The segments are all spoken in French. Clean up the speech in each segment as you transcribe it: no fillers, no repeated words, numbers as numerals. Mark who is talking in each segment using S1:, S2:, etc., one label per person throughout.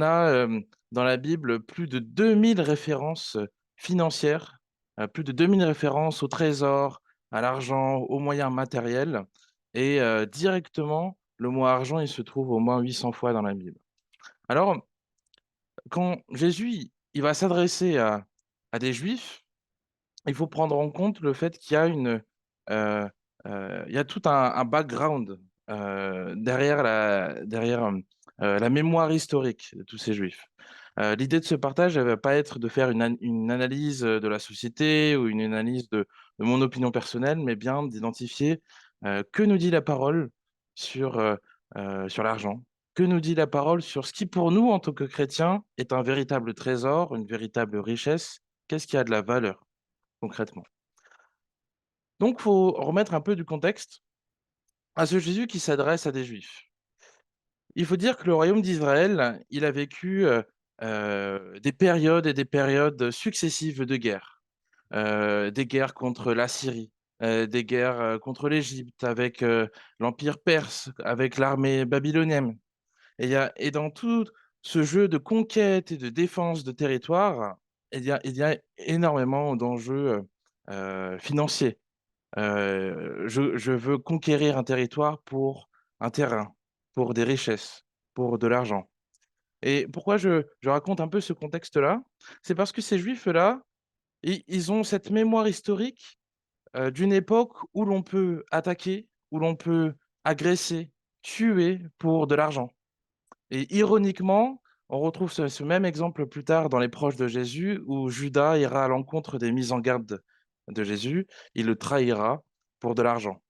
S1: on a dans la Bible plus de 2000 références financières, plus de 2000 références au trésor, à l'argent, aux moyens matériels. Et directement, le mot argent, il se trouve au moins 800 fois dans la Bible. Alors, quand Jésus il va s'adresser à des Juifs, il faut prendre en compte le fait qu'il y a il y a tout un background derrière la mémoire historique de tous ces Juifs. L'idée de ce partage, elle va pas être de faire une analyse de la société ou une analyse de mon opinion personnelle, mais bien d'identifier que nous dit la parole sur l'argent, que nous dit la parole sur ce qui, pour nous, en tant que chrétiens, est un véritable trésor, une véritable richesse, qu'est-ce qui a de la valeur concrètement. Donc, il faut remettre un peu du contexte à ce Jésus qui s'adresse à des Juifs. Il faut dire que le royaume d'Israël, il a vécu des périodes et des périodes successives de guerre. Des guerres contre la Syrie, des guerres contre l'Égypte, avec l'Empire perse, avec l'armée babylonienne. Et dans tout ce jeu de conquête et de défense de territoire, il y a énormément d'enjeux financiers. Je veux conquérir un territoire pour un terrain, pour des richesses, pour de l'argent. Et pourquoi je raconte un peu ce contexte-là? C'est parce que ces Juifs-là, ils ont cette mémoire historique d'une époque où l'on peut attaquer, où l'on peut agresser, tuer pour de l'argent. Et ironiquement, on retrouve ce même exemple plus tard dans les proches de Jésus, où Judas ira à l'encontre des mises en garde de Jésus, il le trahira pour de l'argent.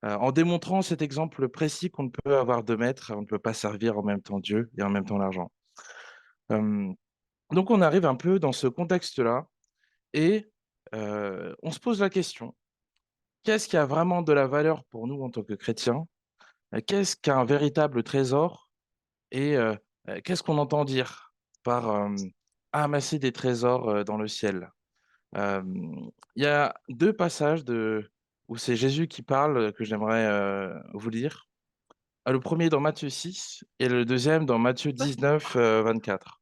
S1: En démontrant cet exemple précis qu'on ne peut avoir deux maîtres, on ne peut pas servir en même temps Dieu et en même temps l'argent. Euh, donc on arrive un peu dans ce contexte-là et on se pose la question, qu'est-ce qui a vraiment de la valeur pour nous en tant que chrétiens? Qu'est-ce qu'un véritable trésor? Et qu'est-ce qu'on entend dire par amasser des trésors dans le ciel? Euh, Il y a deux passages où c'est Jésus qui parle que j'aimerais vous lire. Le premier dans Matthieu 6 et le deuxième dans Matthieu 19, 24.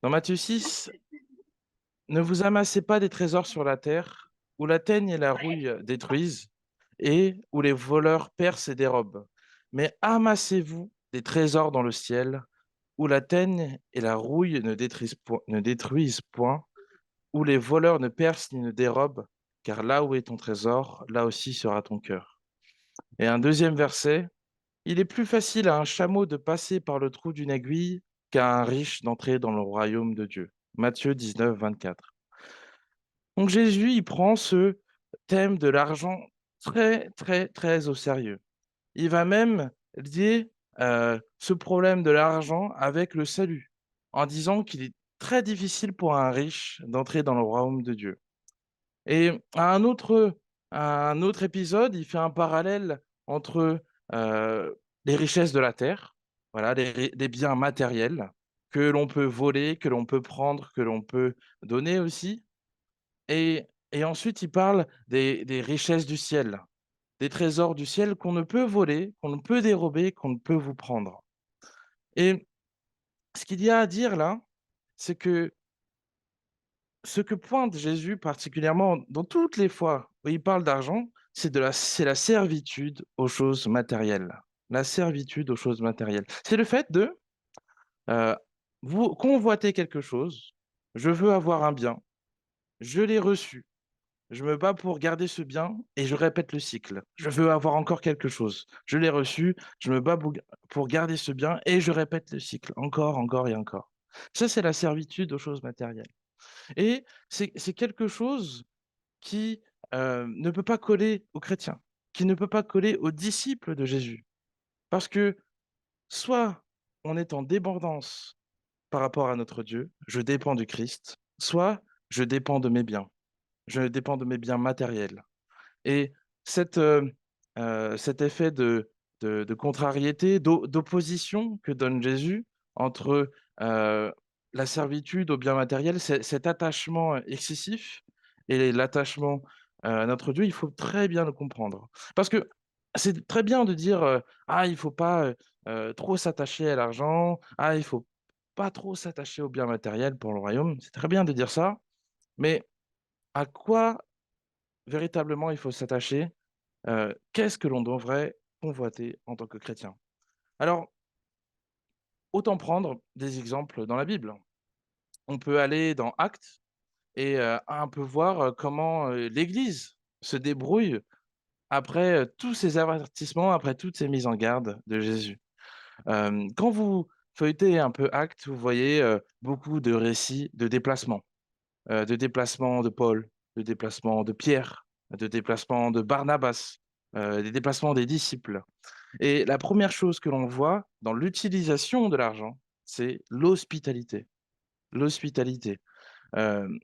S1: Dans Matthieu 6, ne vous amassez pas des trésors sur la terre, où la teigne et la rouille détruisent, et où les voleurs percent et dérobent. Mais amassez-vous des trésors dans le ciel, où la teigne et la rouille ne détruisent point, où les voleurs ne percent ni ne dérobent, car là où est ton trésor, là aussi sera ton cœur. Et un deuxième verset, il est plus facile à un chameau de passer par le trou d'une aiguille qu'à un riche d'entrer dans le royaume de Dieu. Matthieu 19, 24. Donc Jésus, il prend ce thème de l'argent très, très, très au sérieux. Il va même lier ce problème de l'argent avec le salut, en disant qu'il est très difficile pour un riche d'entrer dans le royaume de Dieu. Et à un autre épisode, il fait un parallèle entre les richesses de la terre, voilà, les biens matériels que l'on peut voler, que l'on peut prendre, que l'on peut donner aussi. Et ensuite, il parle des richesses du ciel, des trésors du ciel qu'on ne peut voler, qu'on ne peut dérober, qu'on ne peut vous prendre. Et ce qu'il y a à dire là, c'est que ce que pointe Jésus particulièrement dans toutes les fois où il parle d'argent, c'est la servitude aux choses matérielles. La servitude aux choses matérielles. C'est le fait de euh, vous convoiter quelque chose, je veux avoir un bien, je l'ai reçu, je me bats pour garder ce bien et je répète le cycle. Je veux avoir encore quelque chose. Je l'ai reçu, je me bats pour garder ce bien et je répète le cycle. Encore, encore et encore. Ça, c'est la servitude aux choses matérielles. Et c'est quelque chose qui ne peut pas coller aux chrétiens, qui ne peut pas coller aux disciples de Jésus. Parce que soit on est en dépendance par rapport à notre Dieu, je dépends du Christ, soit je dépends de mes biens, je dépends de mes biens matériels. Et cette, cet effet de contrariété, d'opposition que donne Jésus entre la servitude au bien matériel, cet attachement excessif et l'attachement à notre Dieu, il faut très bien le comprendre. Parce que c'est très bien de dire ah, il ne faut pas trop s'attacher à l'argent, ah, il faut pas trop s'attacher aux biens matériels pour le royaume. C'est très bien de dire ça, mais à quoi véritablement il faut s'attacher? Qu'est-ce que l'on devrait convoiter en tant que chrétien? Alors, autant prendre des exemples dans la Bible. On peut aller dans Actes et un peu voir, comment, l'Église se débrouille après, tous ces avertissements, après toutes ces mises en garde de Jésus. Quand vous feuilletez un peu Actes, vous voyez, beaucoup de récits de déplacements de Paul, de déplacements de Pierre, de déplacements de Barnabas, des déplacements des disciples. Et la première chose que l'on voit dans l'utilisation de l'argent, c'est l'hospitalité. L'hospitalité. Hem,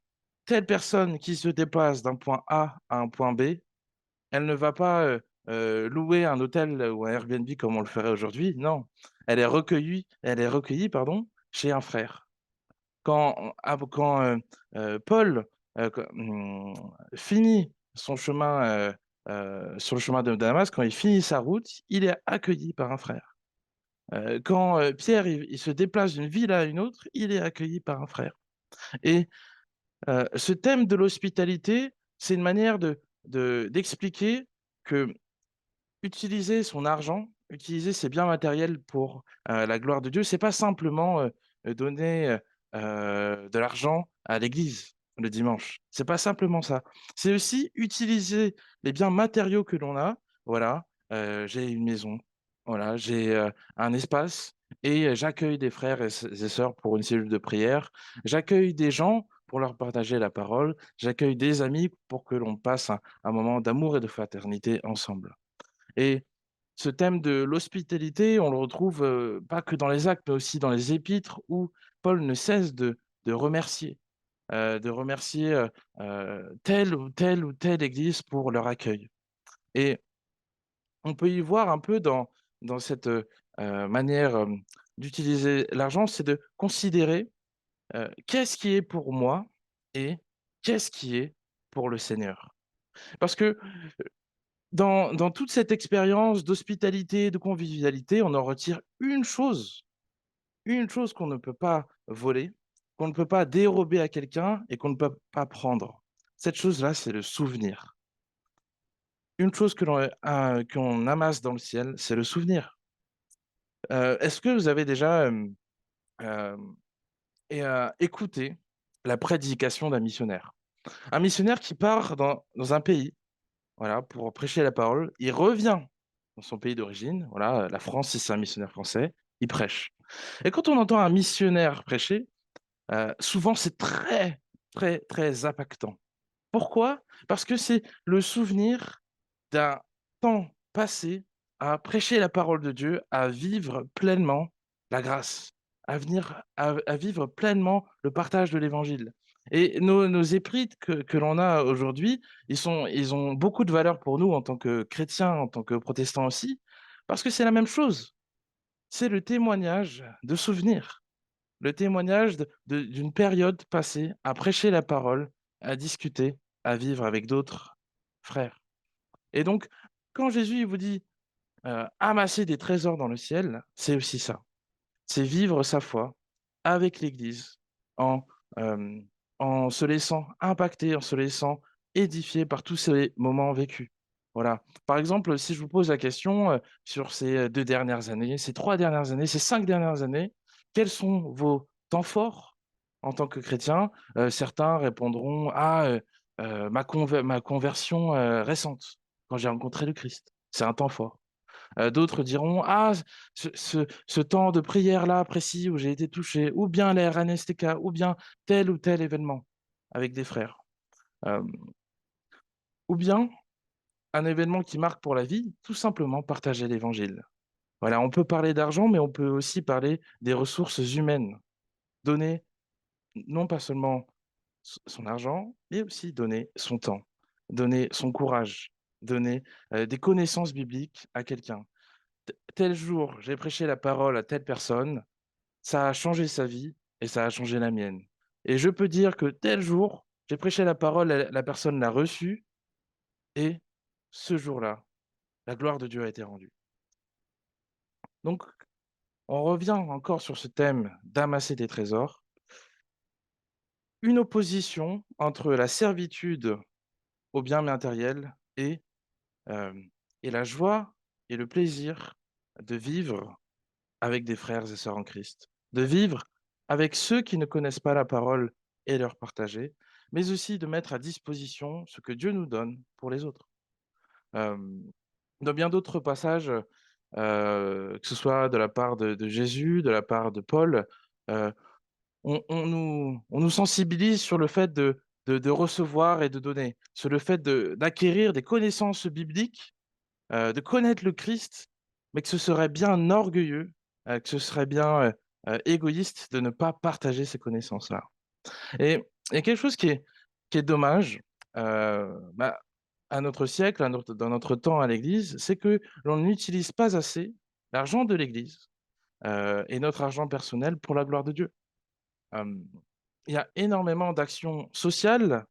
S1: Telle personne qui se déplace d'un point A à un point B, elle ne va pas, louer un hôtel ou un Airbnb comme on le ferait aujourd'hui, non. Elle est recueillie, pardon, chez un frère. Quand Paul, finit son chemin, sur le chemin de Damas, quand il finit sa route, il est accueilli par un frère. Quand, Pierre, il se déplace d'une ville à une autre, il est accueilli par un frère et ce thème de l'hospitalité, c'est une manière d'expliquer que utiliser son argent, utiliser ses biens matériels pour, la gloire de Dieu, c'est pas simplement, donner, de l'argent à l'église le dimanche. C'est pas simplement ça. C'est aussi utiliser les biens matériaux que l'on a. Voilà, j'ai une maison, voilà, j'ai, un espace et j'accueille des frères et sœurs pour une cellule de prière. J'accueille des gens pour leur partager la parole. J'accueille des amis pour que l'on passe un moment d'amour et de fraternité ensemble. Et ce thème de l'hospitalité, on le retrouve, pas que dans les actes, mais aussi dans les épîtres où Paul ne cesse de remercier, telle ou telle église pour leur accueil. Et on peut y voir un peu dans cette, manière, d'utiliser l'argent, c'est de considérer, qu'est-ce qui est pour moi et qu'est-ce qui est pour le Seigneur? Parce que dans toute cette expérience d'hospitalité, de convivialité, on en retire une chose qu'on ne peut pas voler, qu'on ne peut pas dérober à quelqu'un et qu'on ne peut pas prendre. Cette chose-là, c'est le souvenir. Une chose qu'on amasse dans le ciel, c'est le souvenir. Est-ce que vous avez déjà, hem écouté la prédication d'un missionnaire? Un missionnaire qui part dans un pays, voilà, pour prêcher la parole, il revient dans son pays d'origine, voilà, la France, si c'est un missionnaire français, il prêche. Et quand on entend un missionnaire prêcher, souvent c'est très, très, très impactant. Pourquoi? Parce que c'est le souvenir d'un temps passé à prêcher la parole de Dieu, à vivre pleinement la grâce, à vivre pleinement le partage de l'évangile. Et nos éprites que l'on a aujourd'hui, ils ont beaucoup de valeur pour nous en tant que chrétiens, en tant que protestants aussi, parce que c'est la même chose. C'est le témoignage de souvenirs, le témoignage d'une période passée à prêcher la parole, à discuter, à vivre avec d'autres frères. Et donc, quand Jésus il vous dit, amasser des trésors dans le ciel, c'est aussi ça. C'est vivre sa foi avec l'Église en, hem, en se laissant impacter, en se laissant édifier par tous ces moments vécus. Voilà. Par exemple, si je vous pose la question, sur ces, 2 dernières années, ces 3 dernières années, ces 5 dernières années, quels sont vos temps forts en tant que chrétien? Certains répondront: «Ah, ma conversion, récente, quand j'ai rencontré le Christ». C'est un temps fort. D'autres diront: «Ah, ce temps de prière-là précis où j'ai été touché», ou bien les RNSTK, ou bien tel ou tel événement avec des frères. Hem, ou bien un événement qui marque pour la vie, tout simplement partager l'évangile. Voilà, on peut parler d'argent, mais on peut aussi parler des ressources humaines. Donner non pas seulement son argent, mais aussi donner son temps, donner son courage, donner, des connaissances bibliques à quelqu'un. Tel jour, j'ai prêché la parole à telle personne, ça a changé sa vie et ça a changé la mienne. Et je peux dire que tel jour, j'ai prêché la parole, la personne l'a reçue et ce jour-là, la gloire de Dieu a été rendue. Donc on revient encore sur ce thème d'amasser des trésors, une opposition entre la servitude aux biens matériels hem et la joie et le plaisir de vivre avec des frères et sœurs en Christ, de vivre avec ceux qui ne connaissent pas la parole et leur partager, mais aussi de mettre à disposition ce que Dieu nous donne pour les autres. Hem, dans bien d'autres passages, que ce soit de la part de Jésus, de la part de Paul, heu, on nous sensibilise sur le fait de recevoir et de donner, sur le fait d'acquérir des connaissances bibliques, de connaître le Christ, mais que ce serait bien orgueilleux, que ce serait bien, égoïste de ne pas partager ces connaissances-là. Et quelque chose qui est dommage, bah, à notre siècle, dans notre temps à l'Église, c'est que l'on n'utilise pas assez l'argent de l'Église, et notre argent personnel pour la gloire de Dieu. Hem, il y a énormément d'actions sociales,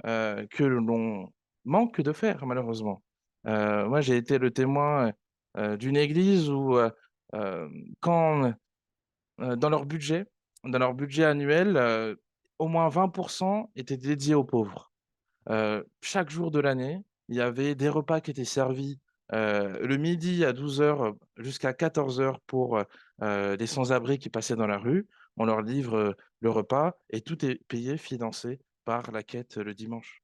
S1: que l'on manque de faire malheureusement. Moi, j'ai été le témoin, d'une église où, quand, dans leur budget annuel, au moins 20 étaient dédiés aux pauvres. Chaque jour de l'année, il y avait des repas qui étaient servis, le midi à 12 heures jusqu'à 14 heures pour, les sans-abri qui passaient dans la rue. On leur livre, le repas et tout est payé, financé par la quête, le dimanche.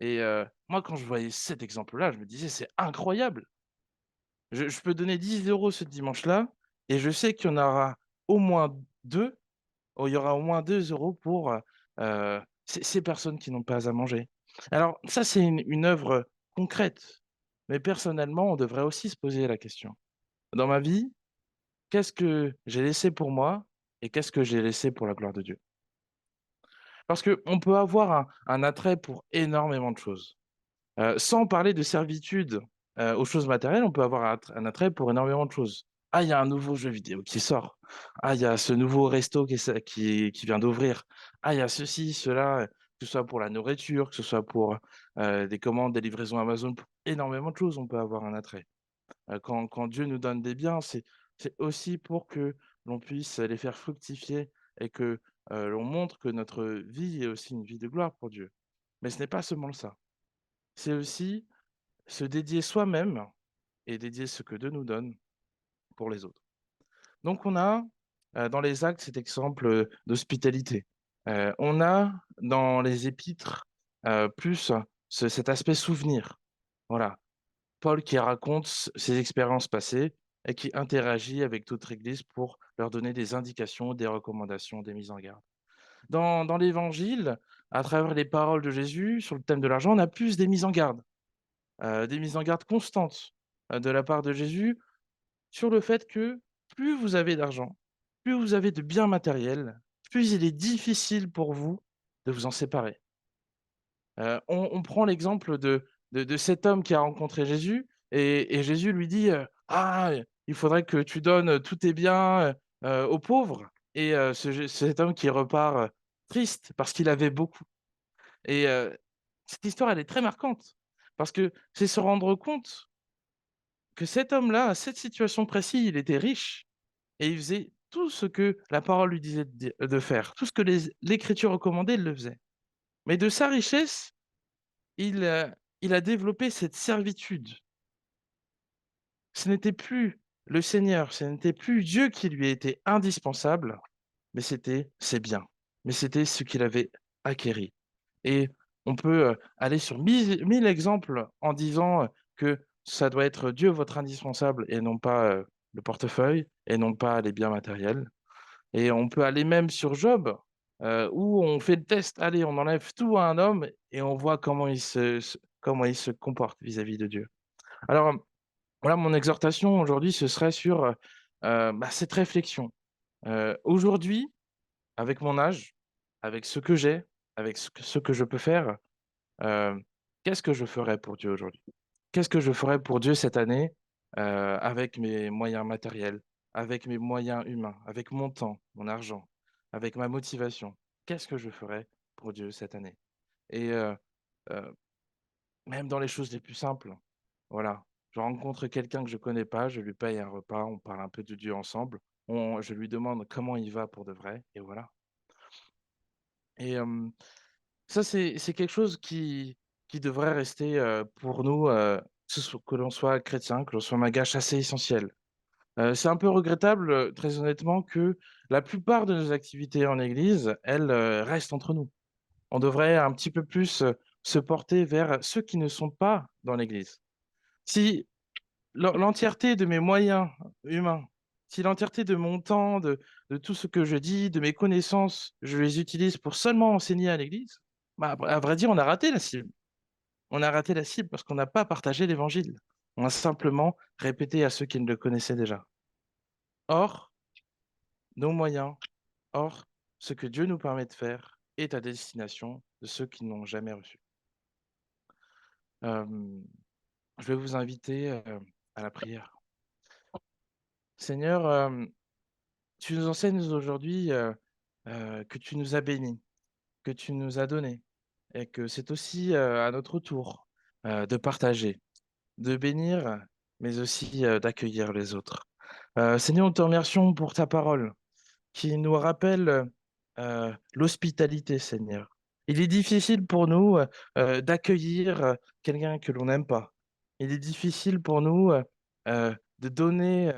S1: Et moi, quand je voyais cet exemple-là, je me disais: «C'est incroyable! Je peux donner 10 € ce dimanche-là et je sais qu'il y en aura au moins 2. Il y aura au moins 2 € pour, ces personnes qui n'ont pas à manger». Alors ça, c'est une œuvre concrète, mais personnellement, on devrait aussi se poser la question. Dans ma vie, qu'est-ce que j'ai laissé pour moi et qu'est-ce que j'ai laissé pour la gloire de Dieu? Parce qu'on peut avoir un attrait pour énormément de choses. Sans parler de servitude, aux choses matérielles, on peut avoir un attrait pour énormément de choses. Ah, il y a un nouveau jeu vidéo qui sort. Ah, il y a ce nouveau resto qui vient d'ouvrir. Ah, il y a ceci, cela, que ce soit pour la nourriture, que ce soit pour, des commandes, des livraisons Amazon, pour énormément de choses, on peut avoir un attrait. Quand Dieu nous donne des biens, c'est aussi pour que l'on puisse les faire fructifier et que, l'on montre que notre vie est aussi une vie de gloire pour Dieu. Mais ce n'est pas seulement ça. C'est aussi se dédier soi-même et dédier ce que Dieu nous donne pour les autres. Donc on a, dans les actes cet exemple, d'hospitalité. On a dans les épîtres, plus cet aspect souvenir. Voilà, Paul qui raconte ses expériences passées et qui interagit avec d'autres églises pour leur donner des indications, des recommandations, des mises en garde. Dans l'Évangile, à travers les paroles de Jésus sur le thème de l'argent, on a plus des mises en garde constantes, de la part de Jésus sur le fait que plus vous avez d'argent, plus vous avez de biens matériels, plus il est difficile pour vous de vous en séparer. On prend l'exemple de cet homme qui a rencontré Jésus et Jésus lui dit, «Ah, il faudrait que tu donnes tous tes biens, aux pauvres», et cet homme qui repart, triste parce qu'il avait beaucoup. Et cette histoire, elle est très marquante parce que c'est se rendre compte que cet homme-là, à cette situation précise, il était riche et il faisait tout ce que la parole lui disait de faire. Tout ce que l'écriture recommandait, il le faisait. Mais de sa richesse, il, il a développé cette servitude. Ce n'était plus le Seigneur, ce n'était plus Dieu qui lui était indispensable, mais c'était ses biens, mais c'était ce qu'il avait acquéri. Et on peut, aller sur mille exemples en disant, que ça doit être Dieu votre indispensable et non pas, le portefeuille et non pas les biens matériels. Et on peut aller même sur Job, où on fait le test. Allez, on enlève tout à un homme et on voit comment il se comporte vis-à-vis de Dieu. Alors, voilà, mon exhortation aujourd'hui, ce serait sur, cette réflexion. Aujourd'hui, avec mon âge, avec ce que j'ai, avec ce que je peux faire, Heu, qu'est-ce que je ferais pour Dieu aujourd'hui? Qu'est-ce que je ferais pour Dieu cette année, avec mes moyens matériels, avec mes moyens humains, avec mon temps, mon argent, avec ma motivation? Qu'est-ce que je ferais pour Dieu cette année? Et heu, même dans les choses les plus simples, voilà, je rencontre quelqu'un que je connais pas, je lui paye un repas, on parle un peu de Dieu ensemble. je lui demande comment il va pour de vrai et voilà. Et ça, c'est quelque chose qui devrait rester, pour nous, que l'on soit chrétien, que l'on soit malgache, assez essentiel. C'est un peu regrettable, très honnêtement, que la plupart de nos activités en église, elles, restent entre nous. On devrait un petit peu plus, se porter vers ceux qui ne sont pas dans l'église. Si l'entièreté de mes moyens humains, si l'entièreté de mon temps, de tout ce que je dis, de mes connaissances, je les utilise pour seulement enseigner à l'église, bah, à vrai dire, on a raté la cible. On a raté la cible parce qu'on n'a pas partagé l'évangile. On a simplement répété à ceux qui ne le connaissaient déjà. Or, nos moyens, or, ce que Dieu nous permet de faire est à destination de ceux qui n'ont jamais reçu. Hem, je vais vous inviter, à la prière. Seigneur, tu nous enseignes aujourd'hui, que tu nous as bénis, que tu nous as donné et que c'est aussi, à notre tour, de partager, de bénir, mais aussi, d'accueillir les autres. Seigneur, nous te remercions pour ta parole qui nous rappelle, l'hospitalité, Seigneur. Il est difficile pour nous, d'accueillir, quelqu'un que l'on n'aime pas. Il est difficile pour nous, de donner,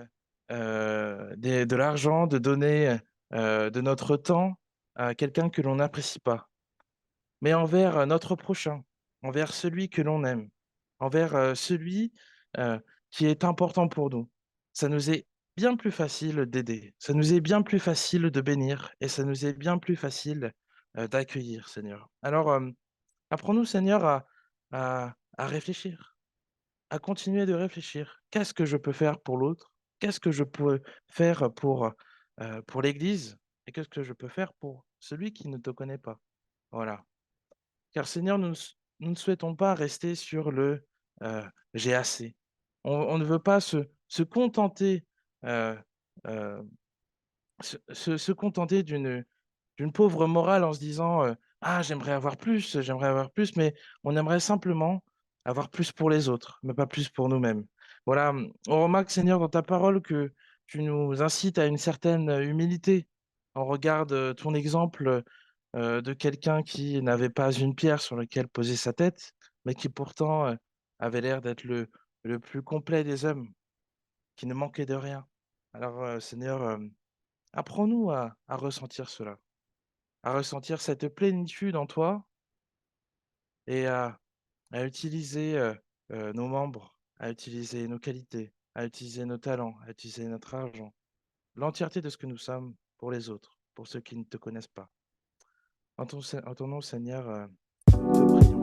S1: des de l'argent, de donner, de notre temps à quelqu'un que l'on n'apprécie pas. Mais envers, notre prochain, envers celui que l'on aime, envers, celui, heu, qui est important pour nous. Ça nous est bien plus facile d'aider, ça nous est bien plus facile de bénir et ça nous est bien plus facile, d'accueillir, Seigneur. Alors, apprends-nous, Seigneur, à réfléchir, à continuer de réfléchir. Qu'est-ce que je peux faire pour l'autre? Qu'est-ce que je peux faire pour l'Église? Et qu'est-ce que je peux faire pour celui qui ne te connaît pas? Voilà. Car Seigneur, nous ne souhaitons pas rester sur le, «j'ai assez». On ne veut pas se contenter, heu heu, se contenter d'une pauvre morale en se disant, «Ah j'aimerais avoir plus», mais on aimerait simplement avoir plus pour les autres, mais pas plus pour nous-mêmes. Voilà, on remarque Seigneur dans ta parole que tu nous incites à une certaine, humilité. On regarde, ton exemple, de quelqu'un qui n'avait pas une pierre sur laquelle poser sa tête, mais qui pourtant, avait l'air d'être le plus complet des hommes, qui ne manquait de rien. Alors, Seigneur, apprends-nous à ressentir cela, à ressentir cette plénitude en toi et à utiliser, nos membres, à utiliser nos qualités, à utiliser nos talents, à utiliser notre argent, l'entièreté de ce que nous sommes pour les autres, pour ceux qui ne te connaissent pas. En ton nom, Seigneur, nous te prions.